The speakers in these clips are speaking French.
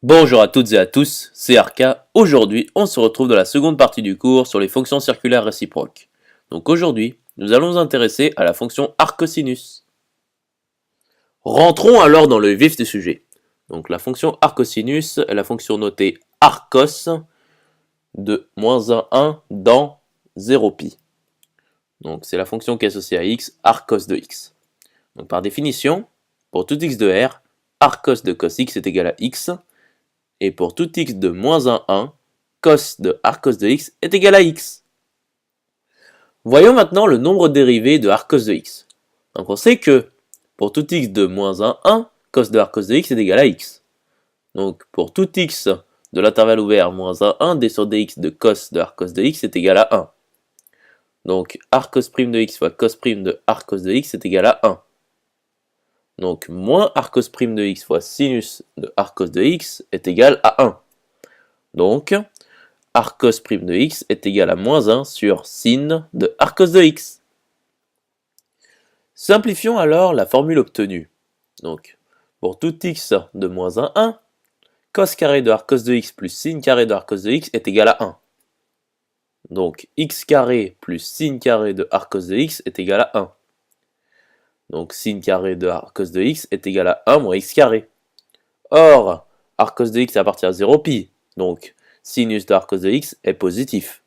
Bonjour à toutes et à tous, c'est Arca. Aujourd'hui, on se retrouve dans la seconde partie du cours sur les fonctions circulaires réciproques. Donc aujourd'hui, nous allons nous intéresser à la fonction arcosinus. Rentrons alors dans le vif du sujet. Donc la fonction arcosinus est la fonction notée arcos de moins 1, 1 dans 0pi. Donc c'est la fonction qui est associée à x, arcos de x. Donc par définition, pour tout x de r, arcos de cos x est égal à x, et pour tout x de moins 1, 1, cos de arcos de x est égal à x. Voyons maintenant le nombre dérivé de arcos de x. Donc on sait que pour tout x de moins 1, 1, cos de arcos de x est égal à x. Donc pour tout x de l'intervalle ouvert moins 1, 1, d sur dx de cos de arcos de x est égal à 1. Donc arcos' de x fois cos' de arcos de x est égal à 1. Donc moins arcos' de x fois sinus de arcos de x est égal à 1. Donc arcos' de x est égal à moins 1 sur sin de arcos de x. Simplifions alors la formule obtenue. Donc pour tout x de moins 1, 1, cos carré de arcos de x plus sin carré de arcos de x est égal à 1. Donc x carré plus sin carré de arcos de x est égal à 1. Donc sin carré de arcos de x est égal à 1 moins x carré. Or, arcos de x appartient à 0pi, donc sinus de arcos de x est positif.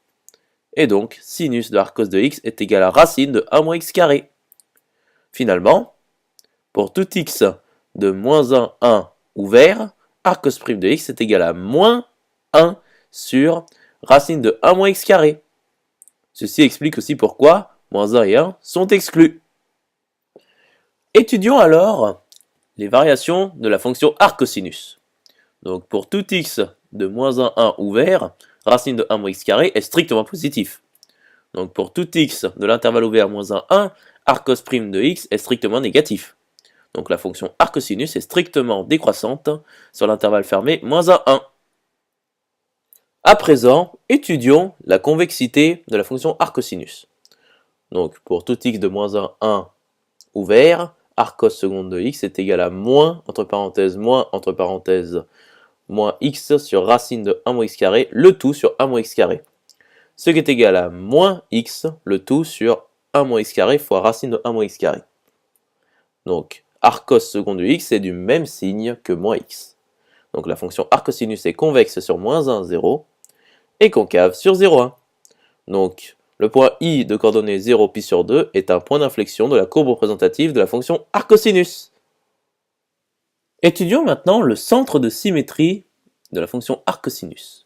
Et donc, sinus de arcos de x est égal à racine de 1 moins x carré. Finalement, pour tout x de moins 1, 1 ouvert, arcos' de x est égal à moins 1 sur racine de 1 moins x carré. Ceci explique aussi pourquoi moins 1 et 1 sont exclus. Étudions alors les variations de la fonction arcosinus. Donc pour tout x de moins 1, 1 ouvert, racine de 1 moins x carré est strictement positif. Donc pour tout x de l'intervalle ouvert moins 1, 1, arcos' de x est strictement négatif. Donc la fonction arcosinus est strictement décroissante sur l'intervalle fermé moins 1, 1. À présent, étudions la convexité de la fonction arcosinus. Donc pour tout x de moins 1, 1 ouvert, arcos seconde de x est égal à moins, entre parenthèses, moins x sur racine de 1 moins x carré, le tout sur 1 moins x carré. Ce qui est égal à moins x, le tout sur 1 moins x carré fois racine de 1 moins x carré. Donc, arcos seconde de x est du même signe que moins x. Donc la fonction arcosinus est convexe sur moins 1, 0, et concave sur 0, 1. Donc, le point I de coordonnées 0, pi sur 2 est un point d'inflexion de la courbe représentative de la fonction arcosinus. Étudions maintenant le centre de symétrie de la fonction arcosinus.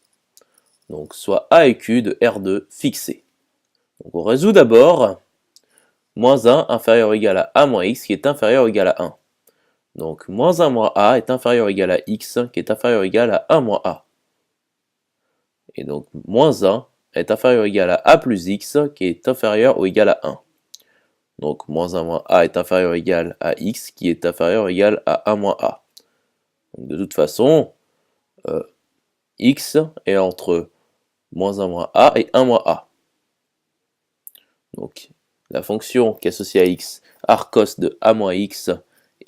Donc, soit A et Q de R2 fixés. Donc, on résout d'abord moins 1 inférieur ou égal à A moins X qui est inférieur ou égal à 1. Donc, moins 1 moins A est inférieur ou égal à X qui est inférieur ou égal à 1 moins A. Et donc, moins 1 est inférieur ou égal à A plus X qui est inférieur ou égal à 1. Donc, moins 1 moins A est inférieur ou égal à X qui est inférieur ou égal à 1 moins A. Donc, de toute façon, X est entre moins 1 moins A et 1 moins A. Donc, la fonction qui est associée à X, arcos de A moins X,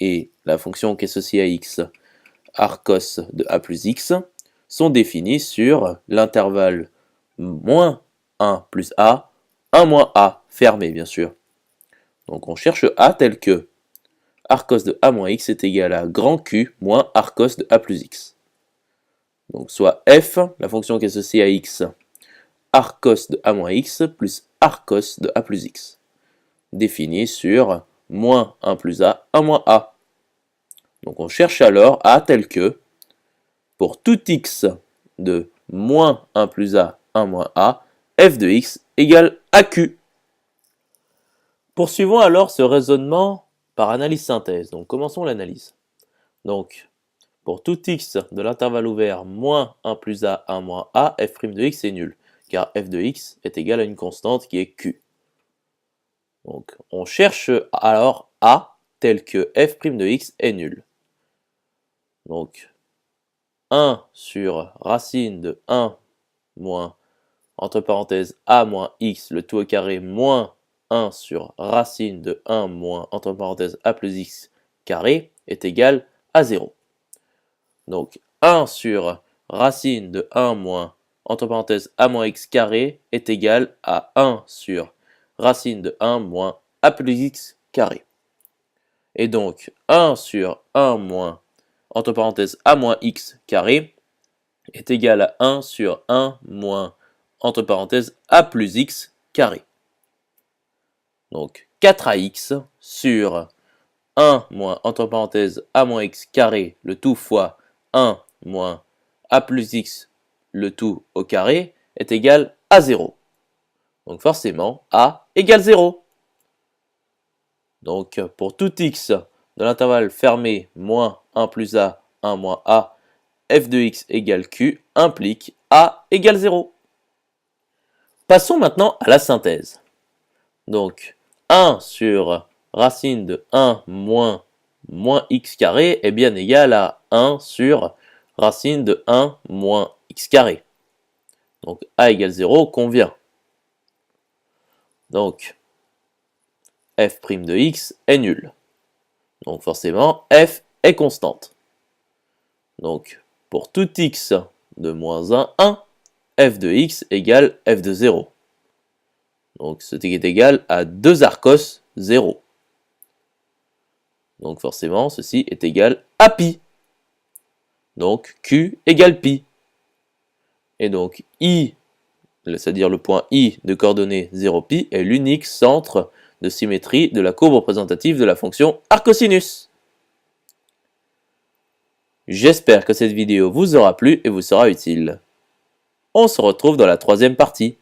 et la fonction qui est associée à X, arcos de A plus X, sont définies sur l'intervalle moins 1 plus A, 1 moins A, fermé bien sûr. Donc on cherche A tel que arcos de A moins X est égal à grand Q moins arcos de A plus X. Donc soit F, la fonction qui est associée à X, arcos de A moins X plus arcos de A plus X, définie sur moins 1 plus A, 1 moins A. Donc on cherche alors A tel que, pour tout x de moins 1 plus A, 1 moins A, f de x égale AQ. Poursuivons alors ce raisonnement par analyse synthèse. Donc commençons l'analyse. Donc pour tout x de l'intervalle ouvert moins 1 plus A, 1 moins A, f' de x est nul, car f de x est égal à une constante qui est Q. Donc on cherche alors A tel que f' de x est nul. Donc 1 sur racine de 1 moins, entre parenthèses, a moins x, le tout au carré, moins 1 sur racine de 1 moins, entre parenthèses, a plus x carré, est égal à 0. Donc 1 sur racine de 1 moins, entre parenthèses, a moins x carré est égal à 1 sur racine de 1 moins a plus x carré. Et donc, 1 sur 1 moins, entre parenthèses, a moins x carré est égal à 1 sur 1 moins, entre parenthèses, a plus x carré. Donc, 4ax sur 1 moins, entre parenthèses, a moins x carré, le tout fois 1 moins a plus x, le tout au carré, est égal à 0. Donc forcément, a égale 0. Donc pour tout x de l'intervalle fermé moins 1 plus a, 1 moins a, f de x égale q implique a égale 0. Passons maintenant à la synthèse. Donc 1 sur racine de 1 moins x carré est bien égal à 1 sur racine de 1 moins x carré. Donc a égale 0 convient. Donc f' de x est nul. Donc forcément f est constante. Donc pour tout x de moins 1, 1, f de x égale f de 0. Donc ce qui est égal à 2 arcos 0. Donc forcément ceci est égal à pi. Donc q égale pi. Et donc i, c'est-à-dire le point i de coordonnées 0pi, est l'unique centre de symétrie de la courbe représentative de la fonction arcosinus. J'espère que cette vidéo vous aura plu et vous sera utile. On se retrouve dans la troisième partie.